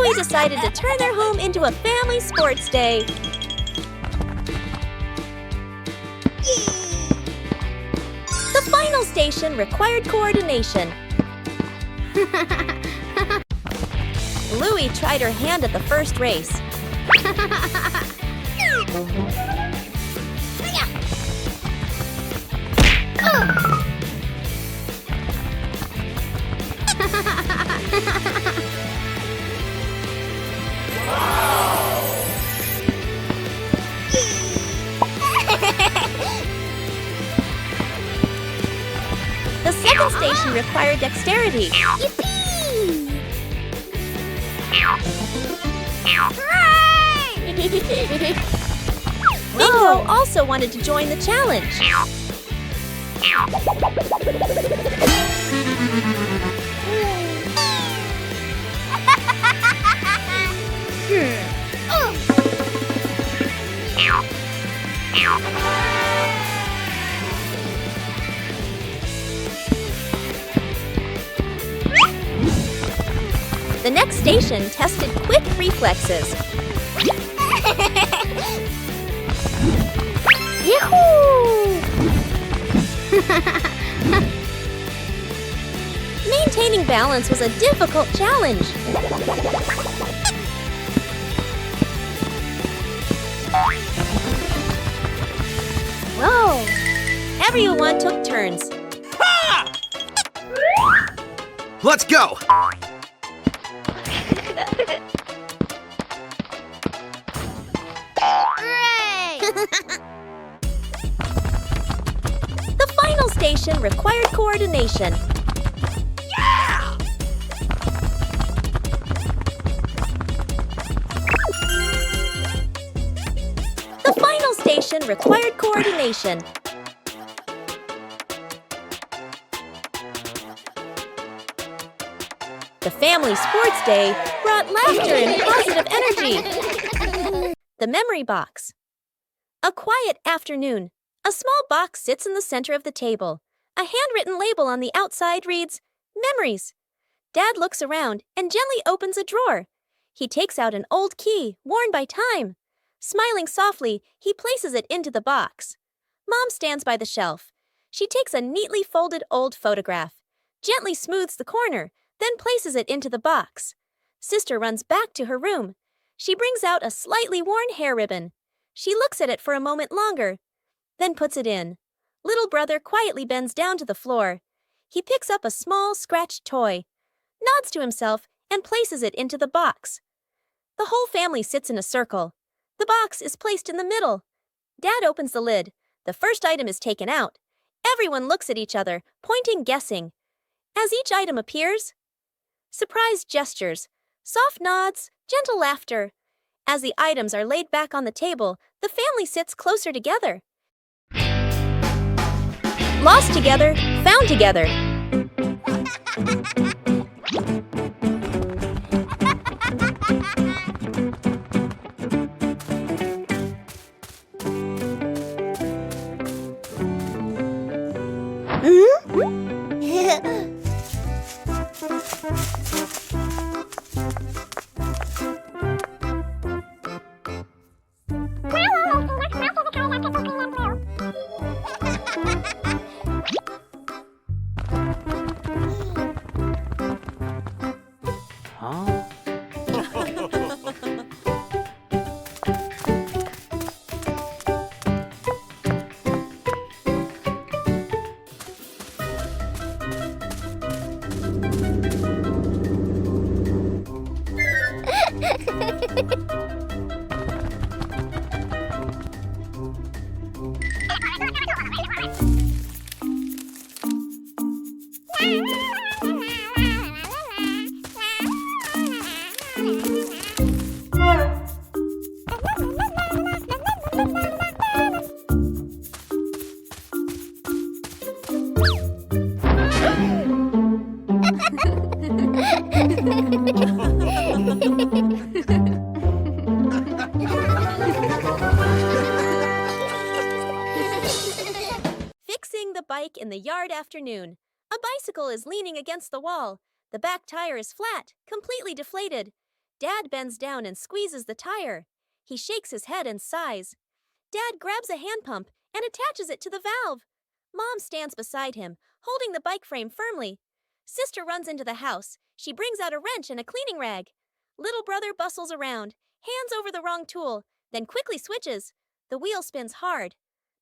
Louie decided to turn their home into a family sports day. The final station required coordination. Louie tried her hand at the first race. The second station required dexterity. Yippee! Bingo also wanted to join the challenge. The next station tested quick reflexes. Yahoo! Maintaining balance was a difficult challenge. Whoa! Everyone took turns. Ha! Let's go! The final station required coordination. Yeah! The final station required coordination. The family sports day brought laughter and positive energy. The memory box. A quiet afternoon. A small box sits in the center of the table. A handwritten label on the outside reads, Memories. Dad looks around and gently opens a drawer. He takes out an old key, worn by time. Smiling softly, he places it into the box. Mom stands by the shelf. She takes a neatly folded old photograph, gently smooths the corner, then places it into the box. Sister runs back to her room. She brings out a slightly worn hair ribbon. She looks at it for a moment longer, then puts it in. Little brother quietly bends down to the floor. He picks up a small, scratched toy, nods to himself, and places it into the box. The whole family sits in a circle. The box is placed in the middle. Dad opens the lid. The first item is taken out. Everyone looks at each other, pointing, guessing. As each item appears, surprised gestures, soft nods, gentle laughter. As the items are laid back on the table, the family sits closer together. Lost together, found together. Fixing the bike in the yard afternoon. A bicycle is leaning against the wall. The back tire is flat, completely deflated. Dad bends down and squeezes the tire. He shakes his head and sighs. Dad grabs a hand pump and attaches it to the valve. Mom stands beside him, holding the bike frame firmly. Sister runs into the house. She brings out a wrench and a cleaning rag. Little brother bustles around, hands over the wrong tool, then quickly switches. The wheel spins hard.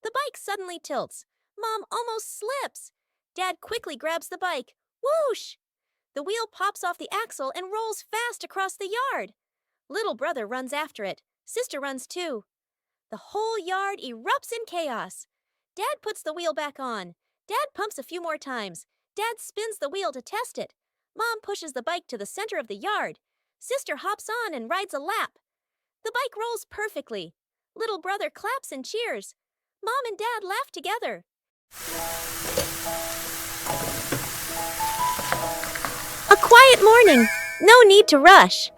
The bike suddenly tilts. Mom almost slips. Dad quickly grabs the bike. Whoosh! The wheel pops off the axle and rolls fast across the yard. Little brother runs after it. Sister runs too. The whole yard erupts in chaos. Dad puts the wheel back on. Dad pumps a few more times. Dad spins the wheel to test it. Mom pushes the bike to the center of the yard. Sister hops on and rides a lap. The bike rolls perfectly. Little brother claps and cheers. Mom and Dad laugh together. A quiet morning. No need to rush.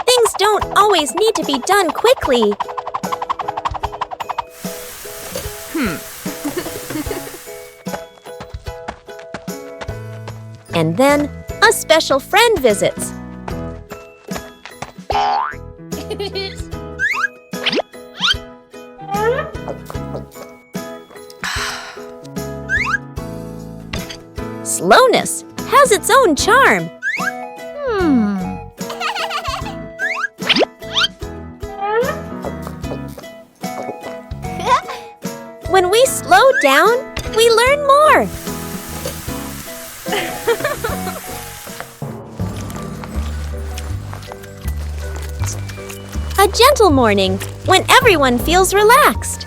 Things don't always need to be done quickly. And then a special friend visits. Slowness has its own charm. When we slow down, we learn more. A gentle morning when everyone feels relaxed.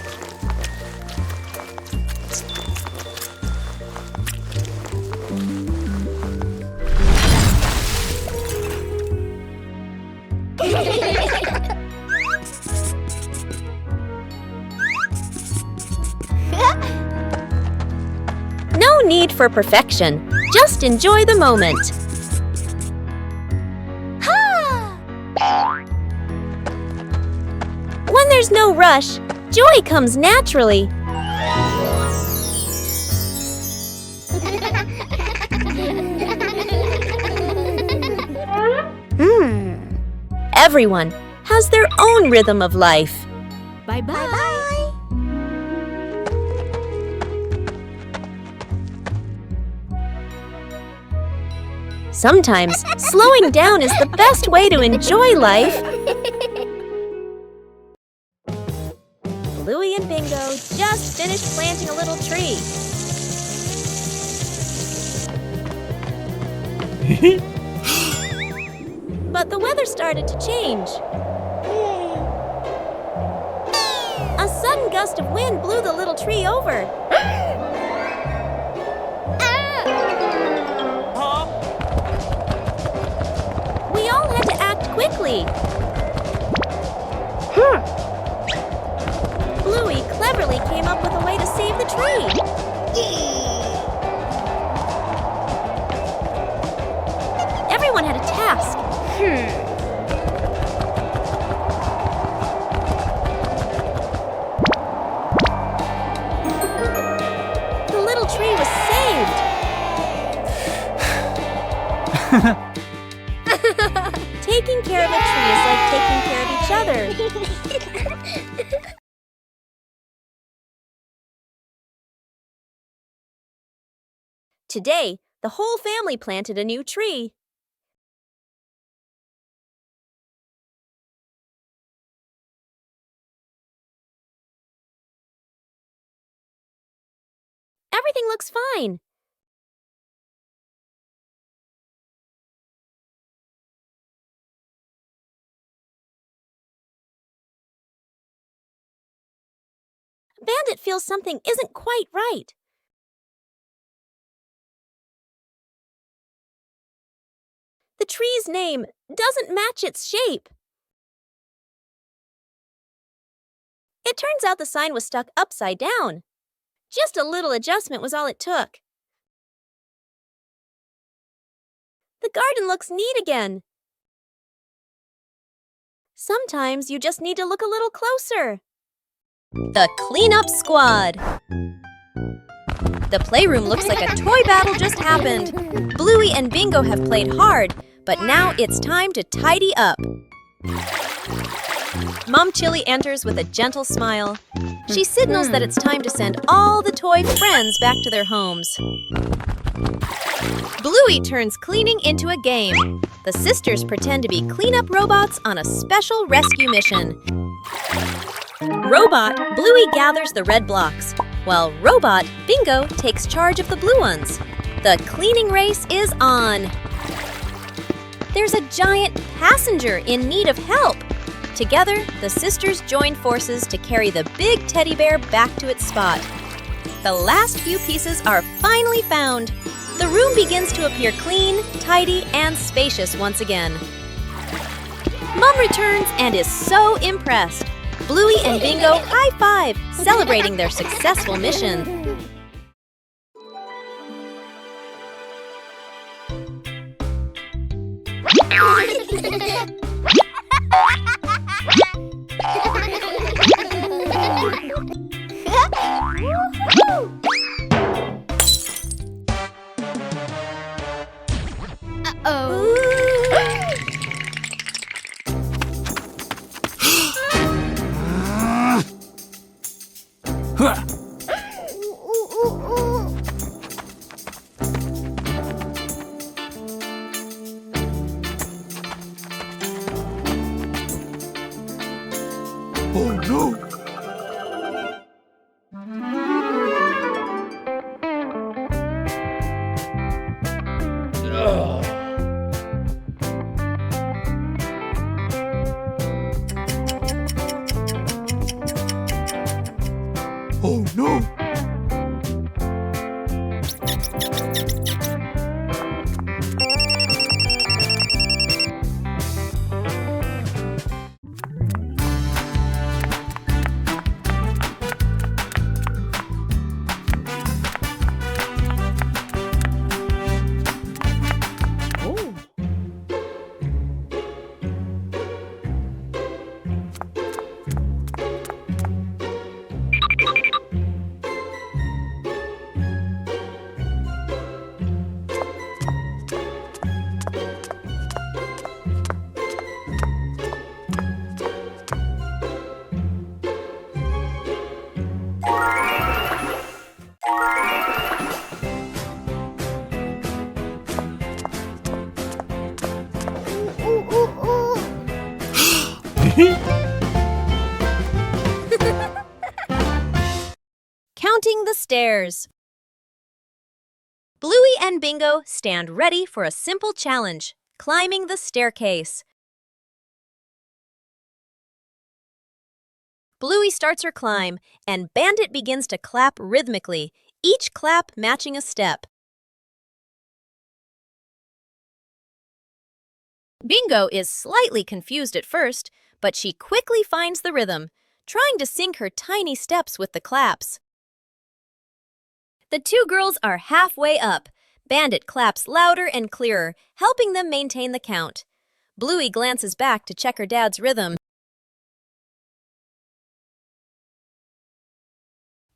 No need for perfection. Just enjoy the moment. When there's no rush, joy comes naturally. Everyone has their own rhythm of life. Bye-bye. Sometimes slowing down is the best way to enjoy life. Bluey and Bingo just finished planting a little tree. But the weather started to change. A sudden gust of wind blew the little tree over. We all had to act quickly. Bluey cleverly came up with a way to save the tree. Everyone had a task. The little tree was saved. Taking care of a tree is like taking care of each other. Today, the whole family planted a new tree. Everything looks fine. Bandit feels something isn't quite right. The tree's name doesn't match its shape. It turns out the sign was stuck upside down. Just a little adjustment was all it took. The garden looks neat again. Sometimes you just need to look a little closer. The Cleanup Squad. The playroom looks like a toy battle just happened. Bluey and Bingo have played hard, but now it's time to tidy up. Mom Chili enters with a gentle smile. She signals that it's time to send all the toy friends back to their homes. Bluey turns cleaning into a game. The sisters pretend to be cleanup robots on a special rescue mission. Robot Bluey gathers the red blocks, while Robot Bingo takes charge of the blue ones. The cleaning race is on. There's a giant passenger in need of help. Together, the sisters join forces to carry the big teddy bear back to its spot. The last few pieces are finally found. The room begins to appear clean, tidy, and spacious once again. Mom returns and is so impressed. Bluey and Bingo high-five, celebrating their successful mission. Oh no! Oh no! Counting the stairs. Bluey and Bingo stand ready for a simple challenge, climbing the staircase. Bluey starts her climb, and Bandit begins to clap rhythmically, each clap matching a step. Bingo is slightly confused at first, but she quickly finds the rhythm, trying to sync her tiny steps with the claps. The two girls are halfway up. Bandit claps louder and clearer, helping them maintain the count. Bluey glances back to check her dad's rhythm.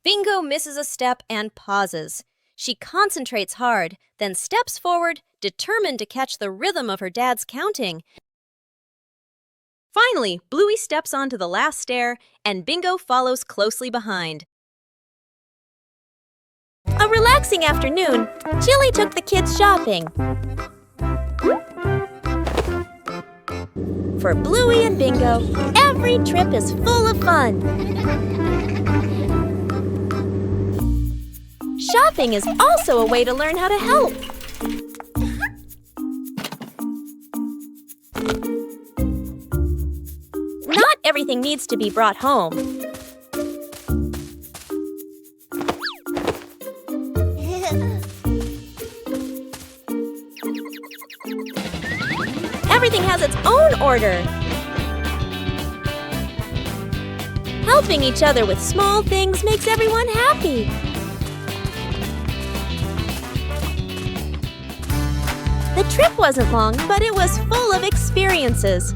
Bingo misses a step and pauses. She concentrates hard, then steps forward, determined to catch the rhythm of her dad's counting. Finally, Bluey steps onto the last stair, and Bingo follows closely behind. A relaxing afternoon, Chili took the kids shopping. For Bluey and Bingo, every trip is full of fun. Shopping is also a way to learn how to help. Not everything needs to be brought home. Everything has its own order. Helping each other with small things makes everyone happy. The trip wasn't long, but it was full of experiences.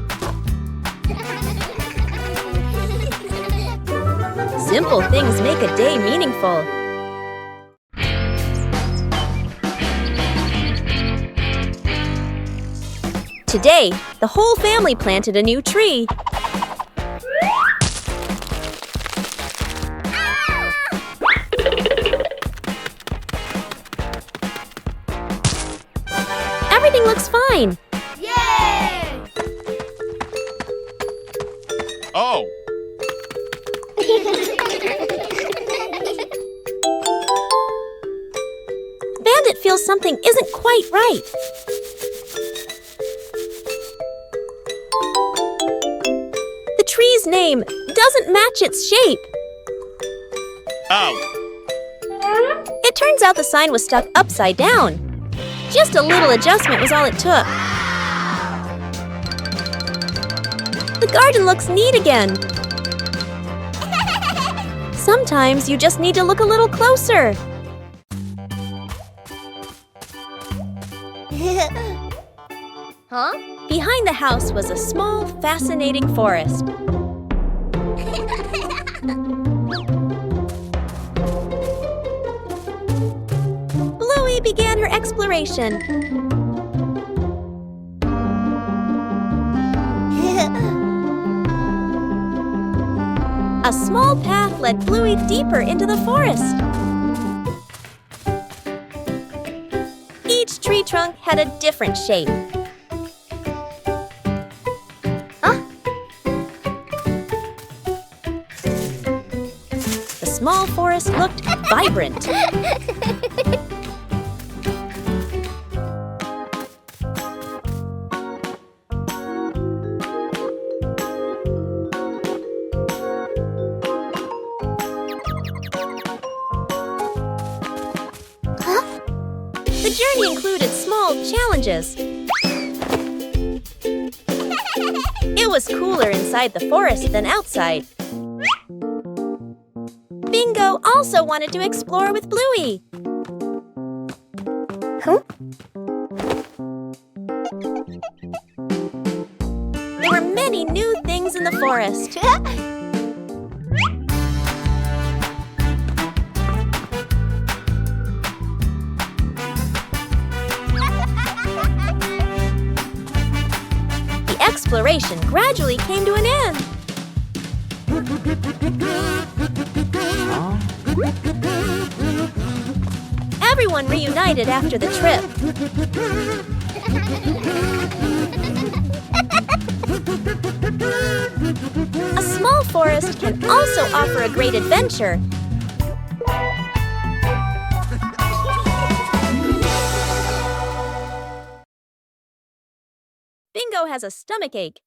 Simple things make a day meaningful. Today, the whole family planted a new tree. Everything looks fine. Yay! Oh! Bandit feels something isn't quite right. The tree's name doesn't match its shape. Oh! It turns out the sign was stuck upside down. Just a little adjustment was all it took. The garden looks neat again. Sometimes you just need to look a little closer. Huh? Behind the house was a small, fascinating forest. Bluey began her exploration. A small path led Bluey deeper into the forest. Each tree trunk had a different shape. The small forest looked vibrant. The journey included small challenges. It was cooler inside the forest than outside. Bingo also wanted to explore with Bluey. There were many new things in the forest. The exploration gradually came to an end. Everyone reunited after the trip. A small forest can also offer a great adventure. Bingo has a stomachache.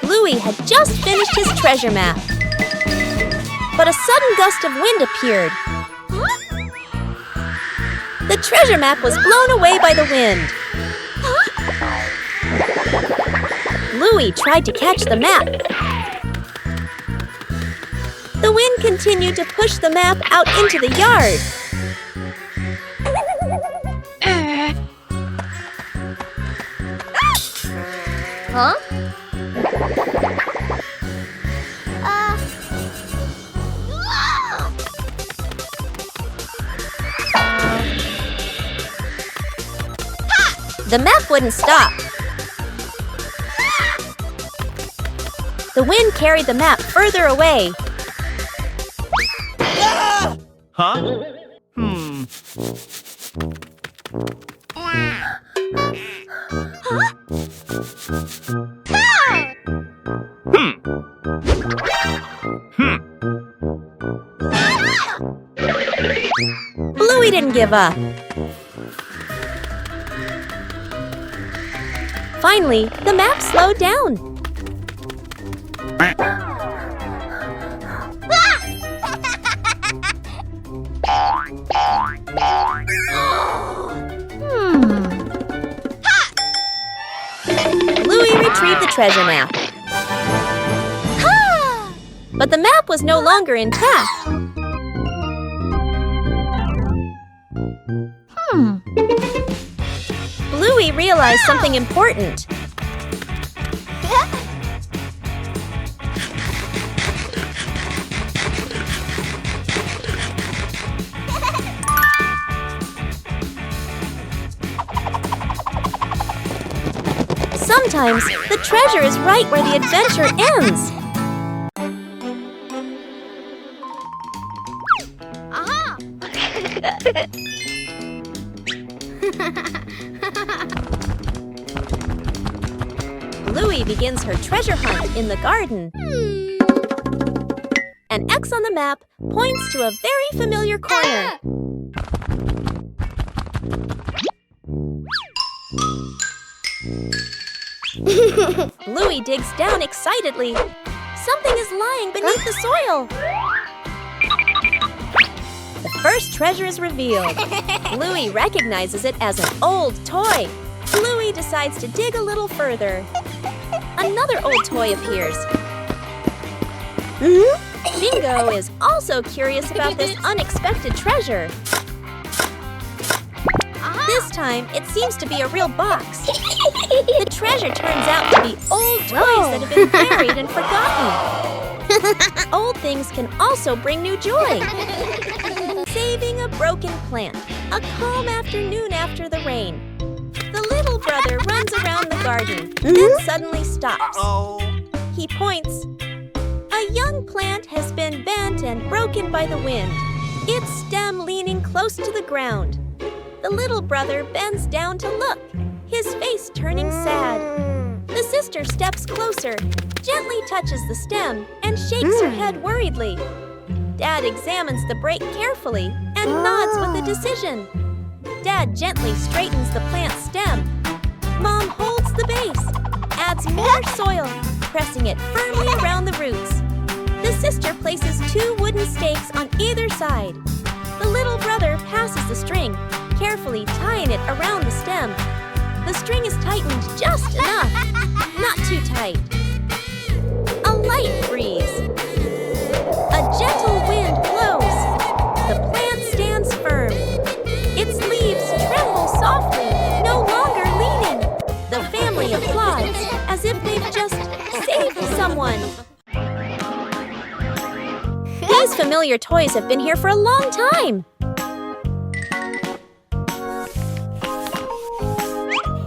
Bluey had just finished his treasure map. But a sudden gust of wind appeared. The treasure map was blown away by the wind. Bluey tried to catch the map. The wind continued to push the map out into the yard. Huh? The map wouldn't stop. The wind carried the map further away. Huh? Bluey didn't give up. Finally, the map slowed down. Bluey retrieved the treasure map. But the map was no longer intact. Bluey realized something important. Sometimes the treasure is right where the adventure ends. Aha! Bluey begins her treasure hunt in the garden. An X on the map points to a very familiar corner. Bluey digs down excitedly. Something is lying beneath the soil. The first treasure is revealed. Bluey recognizes it as an old toy. Bluey decides to dig a little further. Another old toy appears. Bingo is also curious about this unexpected treasure. This time, it seems to be a real box. The treasure turns out to be old toys that have been buried and forgotten. Old things can also bring new joy. Saving a broken plant. A calm afternoon after the rain. The little brother runs around the garden, then suddenly stops. He points. A young plant has been bent and broken by the wind, its stem leaning close to the ground. The little brother bends down to look, his face turning sad. The sister steps closer, gently touches the stem, and shakes her head worriedly. Dad examines the break carefully and nods with a decision. Dad gently straightens the plant's stem. Mom holds the base, adds more soil, pressing it firmly around the roots. The sister places 2 wooden stakes on either side. The little brother passes the string, carefully tying it around the stem. The string is tightened just enough, not too tight. A light breeze. A gentle wind blows. The plant stands firm. Its leaves tremble softly, no longer leaning. The family applauds as if they've just saved someone. These familiar toys have been here for a long time.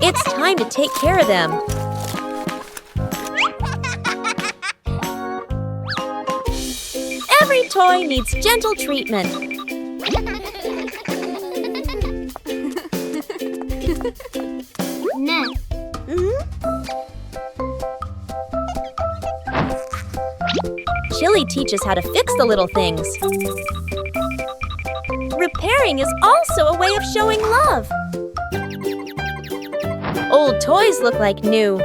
It's time to take care of them. Every toy needs gentle treatment. No. Chili teaches how to fix the little things. Repairing is also a way of showing love. Old toys look like new.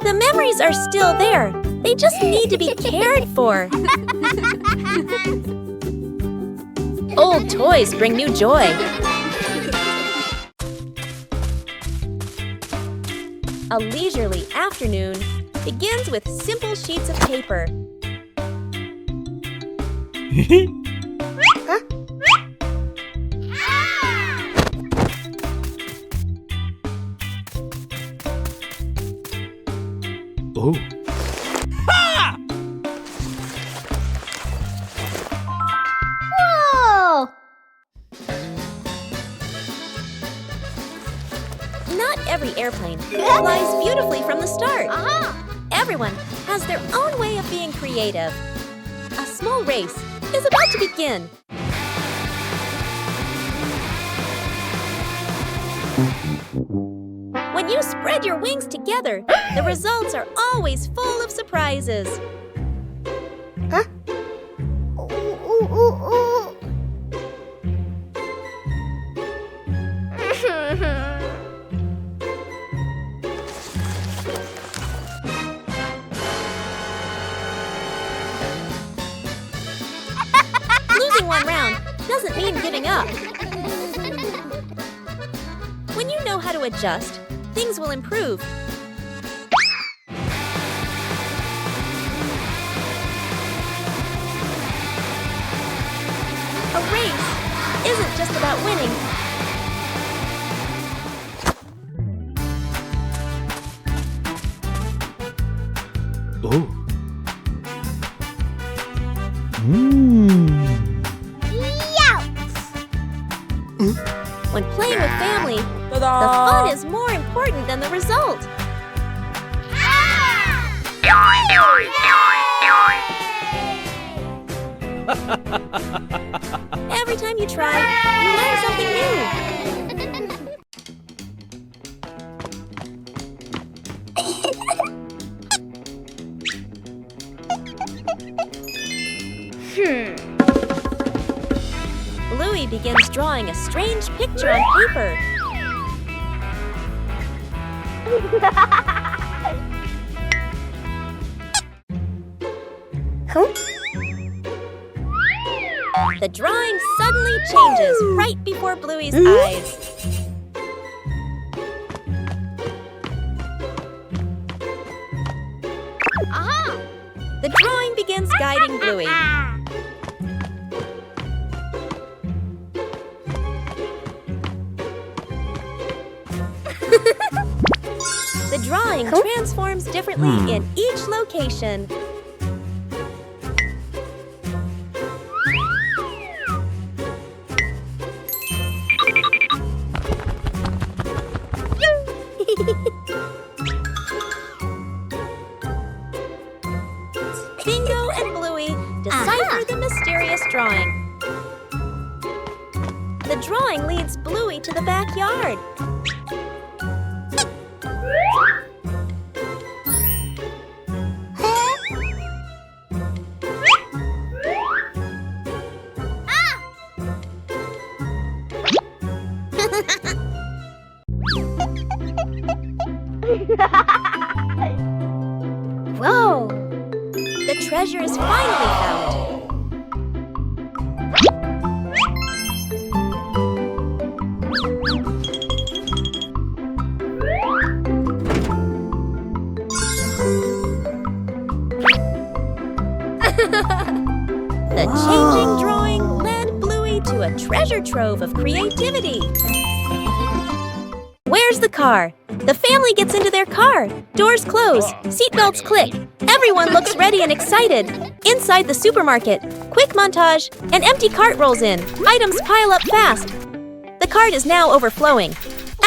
The memories are still there. They just need to be cared for. Old toys bring new joy. A leisurely afternoon begins with simple sheets of paper. Oh. Not every airplane flies beautifully from the start. Everyone has their own way of being creative. A small race is about to begin. When you spread your wings together, the results are always full of surprises. Huh? Losing one round doesn't mean giving up. When you know how to adjust, things will improve. A race isn't just about winning. Oh. When playing with family, the fun is more important than the result. Every time you try, you learn something new. Bluey begins drawing a strange picture on paper. The drawing suddenly changes right before Bluey's eyes. The drawing begins guiding Bluey. The drawing transforms differently in each location. Bingo and Bluey decipher the mysterious drawing. The drawing leads Bluey to the backyard. Whoa! The treasure is finally found. The changing drawing led Bluey to a treasure trove of creativity. Where's the car? The family gets into their car. Doors close. Seatbelts click. Everyone looks ready and excited. Inside the supermarket, quick montage, an empty cart rolls in. Items pile up fast. The cart is now overflowing.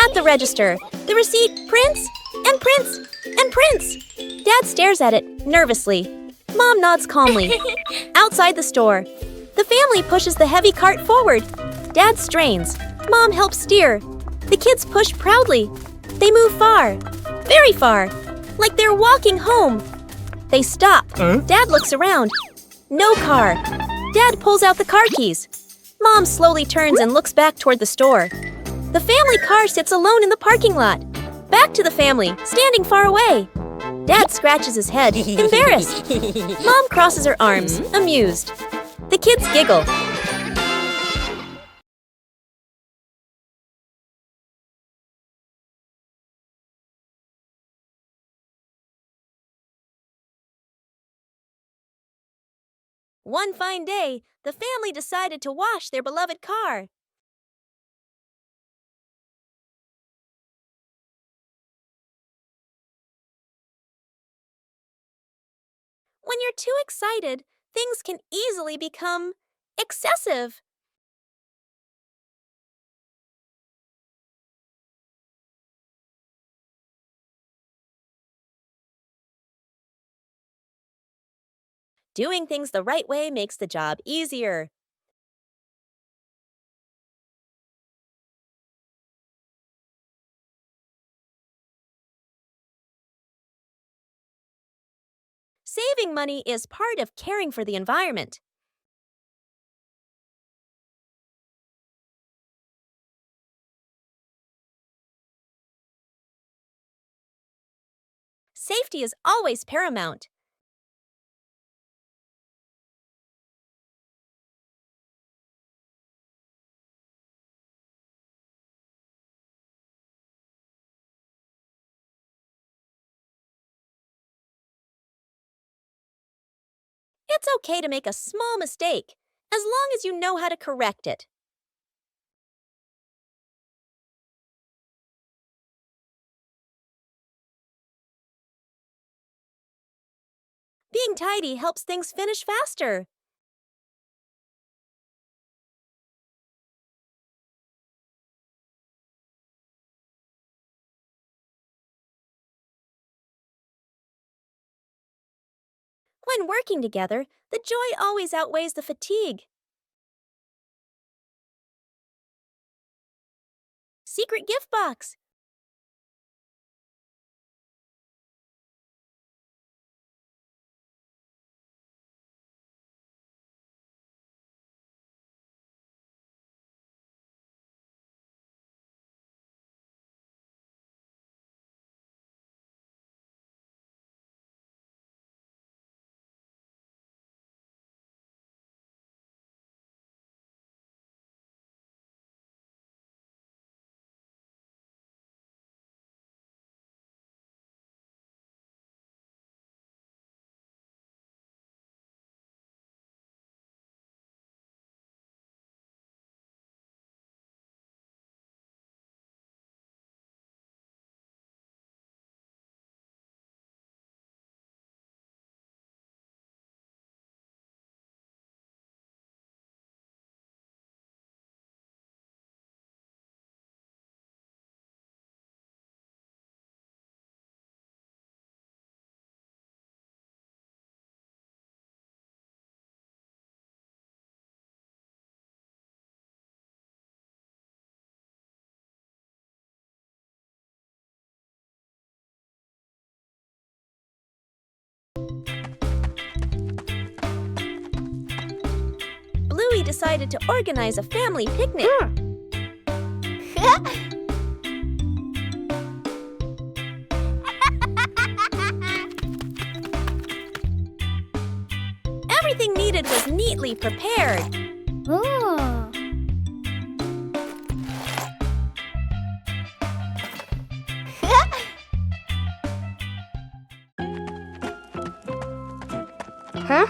At the register, the receipt prints and prints and prints. Dad stares at it nervously. Mom nods calmly. Outside the store, the family pushes the heavy cart forward. Dad strains. Mom helps steer. The kids push proudly. They move far, very far, like they're walking home. They stop. Dad looks around. No car. Dad pulls out the car keys. Mom slowly turns and looks back toward the store. The family car sits alone in the parking lot. Back to the family, standing far away. Dad scratches his head, embarrassed. Mom crosses her arms, amused. The kids giggle. One fine day, the family decided to wash their beloved car. When you're too excited, things can easily become excessive. Doing things the right way makes the job easier. Saving money is part of caring for the environment. Safety is always paramount. It's okay to make a small mistake, as long as you know how to correct it. Being tidy helps things finish faster. When working together, the joy always outweighs the fatigue. Secret gift box. Bluey decided to organize a family picnic. Everything needed was neatly prepared. Oh. Huh?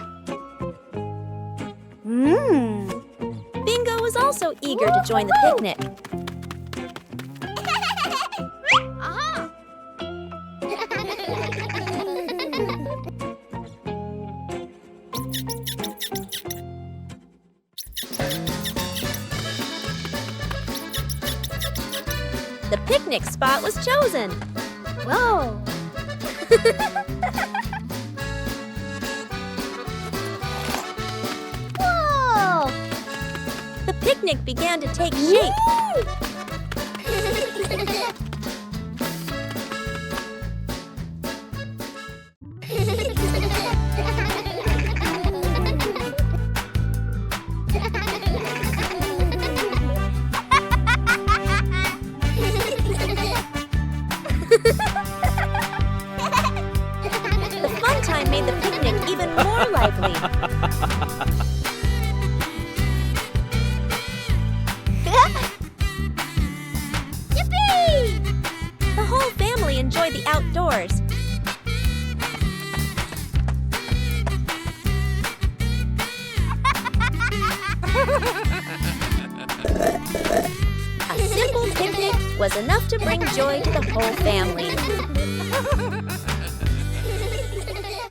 Bingo was also eager to join the picnic. The picnic spot was chosen. Whoa. Whoa. The picnic began to take shape. The fun time made the picnic even more lively. Yippee! The whole family enjoyed the outdoors. A simple picnic was enough to bring joy to the whole family.